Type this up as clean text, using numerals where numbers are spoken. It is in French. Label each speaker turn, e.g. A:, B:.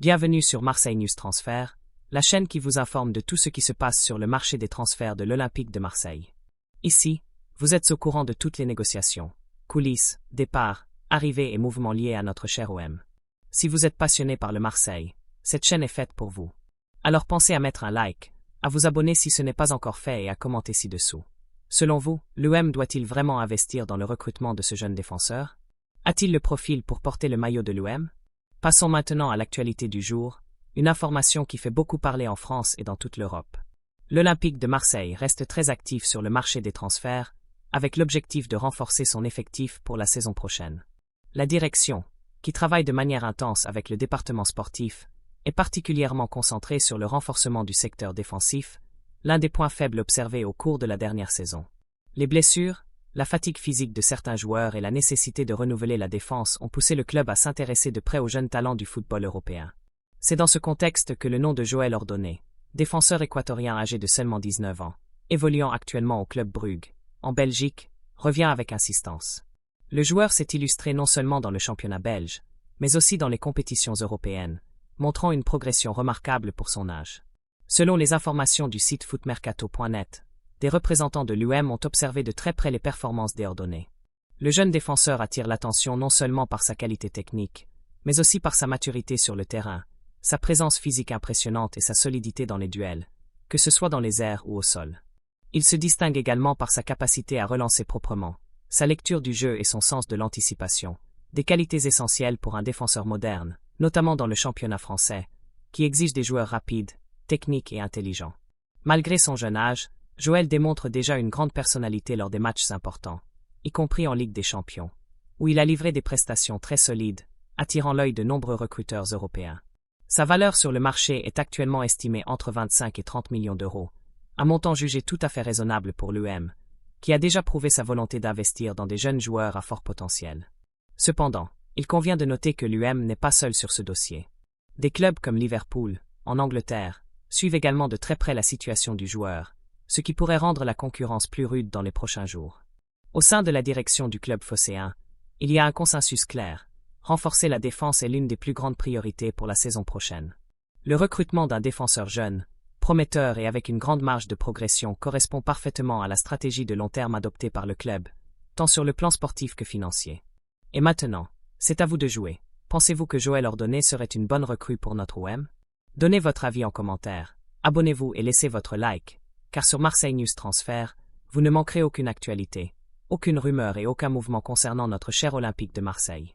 A: Bienvenue sur Marseille News Transfert, la chaîne qui vous informe de tout ce qui se passe sur le marché des transferts de l'Olympique de Marseille. Ici, vous êtes au courant de toutes les négociations, coulisses, départs, arrivées et mouvements liés à notre cher OM. Si vous êtes passionné par le Marseille, cette chaîne est faite pour vous. Alors pensez à mettre un like, à vous abonner si ce n'est pas encore fait et à commenter ci-dessous. Selon vous, l'OM doit-il vraiment investir dans le recrutement de ce jeune défenseur? A-t-il le profil pour porter le maillot de l'OM? Passons maintenant à l'actualité du jour, une information qui fait beaucoup parler en France et dans toute l'Europe. L'Olympique de Marseille reste très actif sur le marché des transferts, avec l'objectif de renforcer son effectif pour la saison prochaine. La direction, qui travaille de manière intense avec le département sportif, est particulièrement concentrée sur le renforcement du secteur défensif, l'un des points faibles observés au cours de la dernière saison. Les blessures, la fatigue physique de certains joueurs et la nécessité de renouveler la défense ont poussé le club à s'intéresser de près aux jeunes talents du football européen. C'est dans ce contexte que le nom de Joël Ordonné, défenseur équatorien âgé de seulement 19 ans, évoluant actuellement au club Brugge, en Belgique, revient avec insistance. Le joueur s'est illustré non seulement dans le championnat belge, mais aussi dans les compétitions européennes, montrant une progression remarquable pour son âge. Selon les informations du site footmercato.net, des représentants de l'UM ont observé de très près les performances des Ordonné. Le jeune défenseur attire l'attention non seulement par sa qualité technique, mais aussi par sa maturité sur le terrain, sa présence physique impressionnante et sa solidité dans les duels, que ce soit dans les airs ou au sol. Il se distingue également par sa capacité à relancer proprement, sa lecture du jeu et son sens de l'anticipation, des qualités essentielles pour un défenseur moderne, notamment dans le championnat français, qui exige des joueurs rapides, techniques et intelligents. Malgré son jeune âge, Joël démontre déjà une grande personnalité lors des matchs importants, y compris en Ligue des Champions, où il a livré des prestations très solides, attirant l'œil de nombreux recruteurs européens. Sa valeur sur le marché est actuellement estimée entre 25 et 30 millions d'euros, un montant jugé tout à fait raisonnable pour l'UM, qui a déjà prouvé sa volonté d'investir dans des jeunes joueurs à fort potentiel. Cependant, il convient de noter que l'UM n'est pas seul sur ce dossier. Des clubs comme Liverpool, en Angleterre, suivent également de très près la situation du joueur, ce qui pourrait rendre la concurrence plus rude dans les prochains jours. Au sein de la direction du club phocéen, il y a un consensus clair. Renforcer la défense est l'une des plus grandes priorités pour la saison prochaine. Le recrutement d'un défenseur jeune, prometteur et avec une grande marge de progression correspond parfaitement à la stratégie de long terme adoptée par le club, tant sur le plan sportif que financier. Et maintenant, c'est à vous de jouer. Pensez-vous que Joël Ordonné serait une bonne recrue pour notre OM? Donnez votre avis en commentaire, abonnez-vous et laissez votre like, car sur Marseille News Transfert, vous ne manquerez aucune actualité, aucune rumeur et aucun mouvement concernant notre cher Olympique de Marseille.